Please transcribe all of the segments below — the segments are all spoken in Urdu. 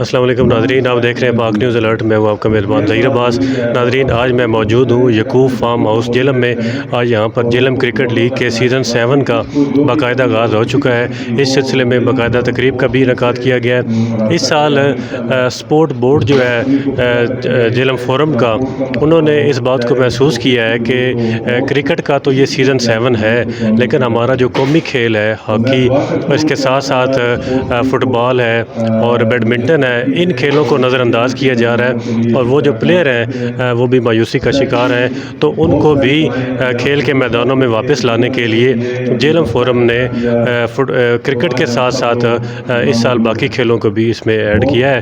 السلام علیکم ناظرین، آپ دیکھ رہے ہیں پاک نیوز الرٹ۔ میں ہوں آپ کا میزبان ظہیر عباس۔ ناظرین، آج میں موجود ہوں یعقوب فارم ہاؤس جہلم میں۔ آج یہاں پر جہلم کرکٹ لیگ کے سیزن 7 کا باقاعدہ آغاز ہو چکا ہے۔ اس سلسلے میں باقاعدہ تقریب کا بھی انعقاد کیا گیا ہے۔ اس سال سپورٹ بورڈ جو ہے جہلم فورم کا، انہوں نے اس بات کو محسوس کیا ہے کہ کرکٹ کا تو یہ سیزن 7 ہے، لیکن ہمارا جو قومی کھیل ہے ہاکی، اور اس کے ساتھ ساتھ فٹ بال ہے اور بیڈمنٹن ہے، ان کھیلوں کو نظر انداز کیا جا رہا ہے، اور وہ جو پلیئر ہیں وہ بھی مایوسی کا شکار ہیں۔ تو ان کو بھی کھیل کے میدانوں میں واپس لانے کے لیے جہلم فورم نے کرکٹ کے ساتھ ساتھ اس سال باقی کھیلوں کو بھی اس میں ایڈ کیا ہے۔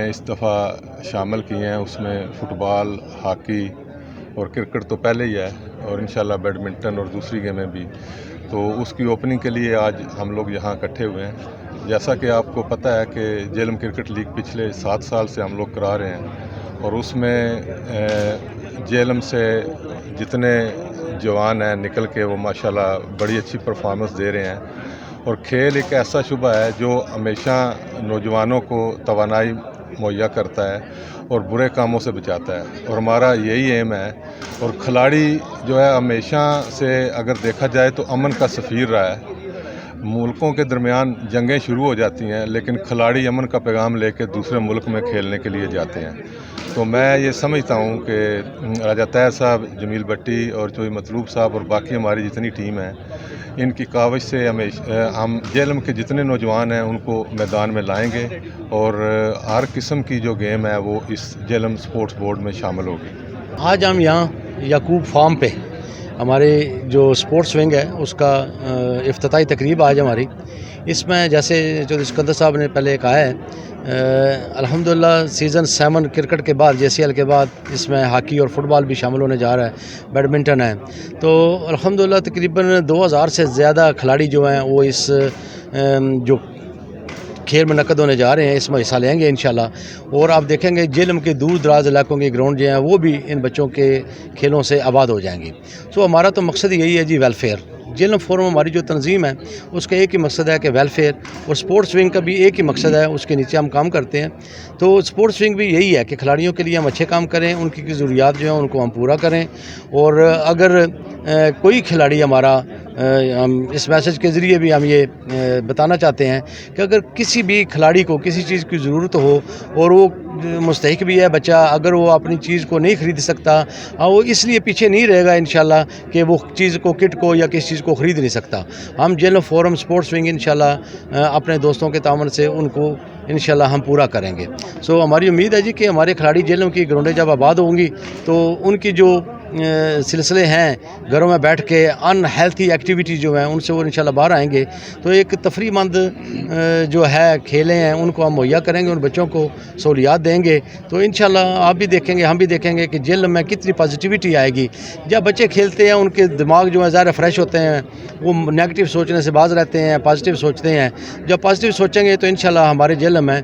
اس دفعہ شامل کیے ہیں، اس میں فٹ بال، ہاکی اور کرکٹ تو پہلے ہی ہے، اور انشاءاللہ بیڈمنٹن اور دوسری گیمیں بھی۔ تو اس کی اوپننگ کے لیے آج ہم لوگ یہاں اکٹھے ہوئے ہیں۔ جیسا کہ آپ کو پتہ ہے کہ جہلم کرکٹ لیگ پچھلے 7 سال سے ہم لوگ کرا رہے ہیں، اور اس میں جہلم سے جتنے جوان ہیں نکل کے وہ ماشاءاللہ بڑی اچھی پرفارمنس دے رہے ہیں۔ اور کھیل ایک ایسا شعبہ ہے جو ہمیشہ نوجوانوں کو توانائی مہیا کرتا ہے اور برے کاموں سے بچاتا ہے، اور ہمارا یہی ایم ہے۔ اور کھلاڑی جو ہے ہمیشہ سے اگر دیکھا جائے تو امن کا سفیر رہا ہے۔ ملکوں کے درمیان جنگیں شروع ہو جاتی ہیں، لیکن کھلاڑی امن کا پیغام لے کے دوسرے ملک میں کھیلنے کے لیے جاتے ہیں۔ تو میں یہ سمجھتا ہوں کہ راجہ طاہر صاحب، جمیل بٹی اور جوئی مطلوب صاحب اور باقی ہماری جتنی ٹیم ہے، ان کی کاوش سے ہم جہلم کے جتنے نوجوان ہیں ان کو میدان میں لائیں گے، اور ہر قسم کی جو گیم ہے وہ اس جہلم سپورٹس بورڈ میں شامل ہوگی۔ آج ہم یہاں یعقوب فارم پہ ہمارے جو سپورٹس ونگ ہے اس کا افتتاحی تقریب آج ہماری، اس میں جیسے جو اسکندر صاحب نے پہلے کہا ہے، الحمدللہ سیزن 7 کرکٹ کے بعد JCL کے بعد اس میں ہاکی اور فٹ بال بھی شامل ہونے جا رہا ہے، بیڈمنٹن ہے۔ تو الحمدللہ تقریباً 2000 سے زیادہ کھلاڑی جو ہیں وہ اس جو کھیل منعقد ہونے جا رہے ہیں اس میں حصہ لیں گے انشاءاللہ۔ اور آپ دیکھیں گے جہلم کے دور دراز علاقوں کے گراؤنڈ جو ہیں وہ بھی ان بچوں کے کھیلوں سے آباد ہو جائیں گے۔ تو ہمارا تو مقصد یہی ہے جی، ویلفیئر۔ جہلم فورم ہماری جو تنظیم ہے اس کا ایک ہی مقصد ہے کہ ویلفیئر، اور سپورٹس ونگ کا بھی ایک ہی مقصد ہے، اس کے نیچے ہم کام کرتے ہیں۔ تو سپورٹس ونگ بھی یہی ہے کہ کھلاڑیوں کے لیے ہم اچھے کام کریں، ان کی ضروریات جو ہیں ان کو ہم پورا کریں، اور اگر کوئی کھلاڑی ہمارا، ہم اس میسج کے ذریعے بھی ہم یہ بتانا چاہتے ہیں کہ اگر کسی بھی کھلاڑی کو کسی چیز کی ضرورت ہو اور وہ مستحق بھی ہے بچہ، اگر وہ اپنی چیز کو نہیں خرید سکتا، وہ اس لیے پیچھے نہیں رہے گا انشاءاللہ کہ وہ چیز کو، کٹ کو یا کسی چیز کو خرید نہیں سکتا۔ ہم جہلم فورم سپورٹس ونگ انشاءاللہ اپنے دوستوں کے تعاون سے ان کو انشاءاللہ ہم پورا کریں گے۔ ہماری امید ہے جی کہ ہمارے کھلاڑی جہلم کی گراؤنڈیں جب آباد ہوں گی تو ان کی جو سلسلے ہیں گھروں میں بیٹھ کے ان ہیلتھی ایکٹیویٹی جو ہیں ان سے وہ انشاءاللہ باہر آئیں گے، تو ایک تفریح مند جو ہے کھیلیں ہیں ان کو ہم مہیا کریں گے، ان بچوں کو سہولیات دیں گے، تو انشاءاللہ آپ بھی دیکھیں گے، ہم بھی دیکھیں گے کہ جہلم میں کتنی پازیٹیوٹی آئے گی۔ جب بچے کھیلتے ہیں ان کے دماغ جو ہے ظاہر فریش ہوتے ہیں، وہ نیگیٹو سوچنے سے باز رہتے ہیں، پازیٹیو سوچتے ہیں۔ جب پازیٹیو سوچیں گے تو انشاءاللہ ہمارے جہلم میں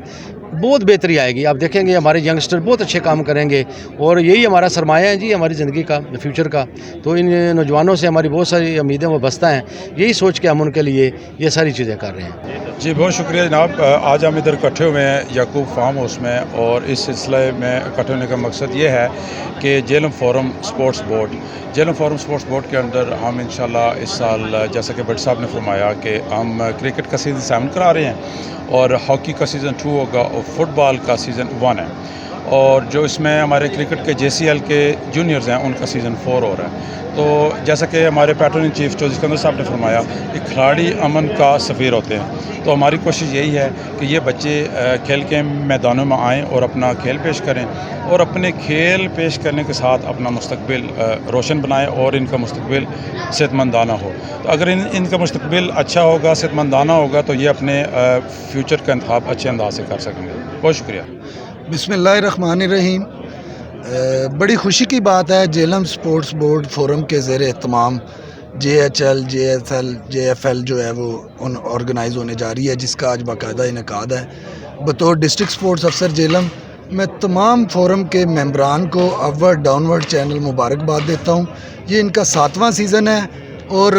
بہت بہتری آئے گی. آپ دیکھیں گے ہمارے ینگسٹر بہت اچھے کام کریں گے اور یہی ہمارا سرمایہ ہے جی ہماری زندگی کا, فیوچر کا. تو ان نوجوانوں سے ہماری بہت ساری امیدیں وابستہ ہیں. یہی سوچ کے ہم ان کے لیے یہ ساری چیزیں کر رہے ہیں. جی بہت شکریہ جناب. آج ہم ادھر اکٹھے ہوئے ہیں یعقوب فارم ہاؤس میں, اور اس سلسلے میں اکٹھے ہونے کا مقصد یہ ہے کہ جیلم فورم سپورٹس بورڈ کے اندر ہم انشاءاللہ اس سال جیسا کہ بٹ صاحب نے فرمایا کہ ہم کرکٹ کا سیزن 7 کرا رہے ہیں, اور ہاکی کا سیزن 2 ہوگا, اور فٹ بال کا سیزن 1 ہے, اور جو اس میں ہمارے کرکٹ کے JCL کے جونیئرز ہیں ان کا سیزن 4 ہو رہا ہے. تو جیسا کہ ہمارے patron in chief Chaudhry Sikandar sahib نے فرمایا کہ کھلاڑی امن کا سفیر ہوتے ہیں. تو ہماری کوشش یہی ہے کہ یہ بچے کھیل کے میدانوں میں آئیں اور اپنا کھیل پیش کریں, اور اپنے کھیل پیش کرنے کے ساتھ اپنا مستقبل روشن بنائیں, اور ان کا مستقبل صحت مندانہ ہو. تو اگر ان کا مستقبل اچھا ہوگا, صحت مندانہ ہوگا, تو یہ اپنے فیوچر کا انتخاب اچھے انداز سے کر سکیں گے. بہت شکریہ. بسم اللہ الرحمن الرحیم. بڑی خوشی کی بات ہے جیلم سپورٹس بورڈ فورم کے زیر اہتمام JHL, JSL, JFL جو ہے وہ آرگنائز ہونے جا رہی ہے, جس کا آج باقاعدہ انعقاد ہے. بطور ڈسٹرکٹ سپورٹس افسر جیلم میں تمام فورم کے ممبران کو اپورڈ ڈاؤنورڈ چینل مبارکباد دیتا ہوں. یہ ان کا 7واں سیزن ہے, اور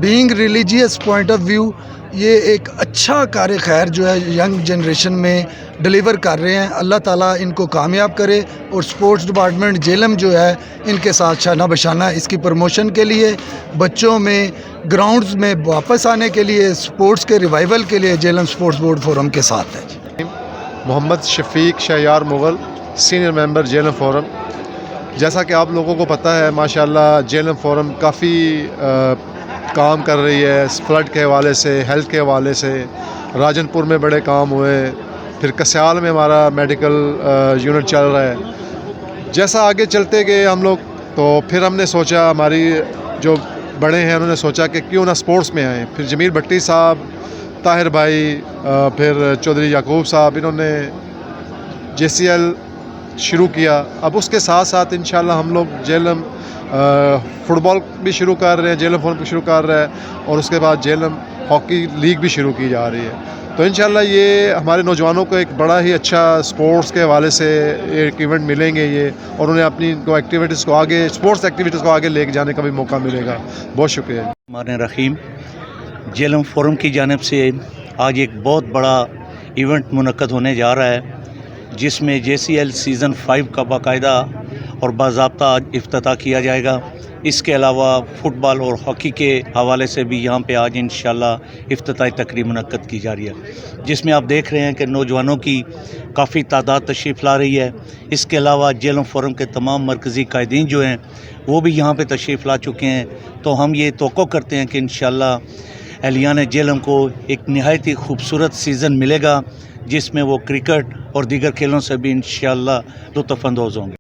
being religious point of view یہ ایک اچھا کار خیر جو ہے ینگ جنریشن میں ڈلیور کر رہے ہیں. اللہ تعالیٰ ان کو کامیاب کرے, اور سپورٹس ڈپارٹمنٹ جیلم جو ہے ان کے ساتھ شانہ بشانہ اس کی پروموشن کے لیے, بچوں میں گراؤنڈز میں واپس آنے کے لیے, سپورٹس کے ریوائیول کے لیے جیلم سپورٹس بورڈ فورم کے ساتھ ہے. Muhammad Shafiq Shahyar Mughal, senior member Jhelum forum. جیسا کہ آپ لوگوں کو پتہ ہے ماشاءاللہ جیلم فورم کافی کام کر رہی ہے, فلڈ کے حوالے سے, ہیلتھ کے حوالے سے. راجن پور میں بڑے کام ہوئے, پھر کسیال میں ہمارا میڈیکل یونٹ چل رہا ہے. جیسا آگے چلتے گئے ہم لوگ, تو پھر ہم نے سوچا, ہماری جو بڑے ہیں انہوں نے سوچا کہ کیوں نہ سپورٹس میں آئیں. پھر جمیل بھٹی صاحب, طاہر بھائی, پھر چودھری یعقوب صاحب, انہوں نے JCL شروع کیا. اب اس کے ساتھ ساتھ انشاءاللہ ہم لوگ جیلم فٹ بال بھی شروع کر رہے ہیں, جیلم فورم بھی شروع کر رہے ہیں, اور اس کے بعد جیلم ہاکی لیگ بھی شروع کی جا رہی ہے. تو انشاءاللہ یہ ہمارے نوجوانوں کو ایک بڑا ہی اچھا سپورٹس کے حوالے سے ایک ایونٹ ملیں گے یہ, اور انہیں اپنی ایکٹیویٹیز کو آگے, سپورٹس ایکٹیویٹیز کو آگے لے کے جانے کا بھی موقع ملے گا. بہت شکریہ. الرحمن الرحیم. جیلم فورم کی جانب سے آج ایک بہت بڑا ایونٹ منعقد ہونے جا رہا ہے, جس میں JCL سیزن 5 کا باقاعدہ اور باضابطہ آج افتتاح کیا جائے گا. اس کے علاوہ فٹ بال اور ہاکی کے حوالے سے بھی یہاں پہ آج انشاءاللہ افتتاحی تقریب منعقد کی جا رہی ہے, جس میں آپ دیکھ رہے ہیں کہ نوجوانوں کی کافی تعداد تشریف لا رہی ہے. اس کے علاوہ جیلم فورم کے تمام مرکزی قائدین جو ہیں وہ بھی یہاں پہ تشریف لا چکے ہیں. تو ہم یہ توقع کرتے ہیں کہ انشاءاللہ اہلیان جیلم کو ایک نہایت ہی خوبصورت سیزن ملے گا, جس میں وہ کرکٹ اور دیگر کھیلوں سے بھی انشاءاللہ لطف اندوز ہوں گے.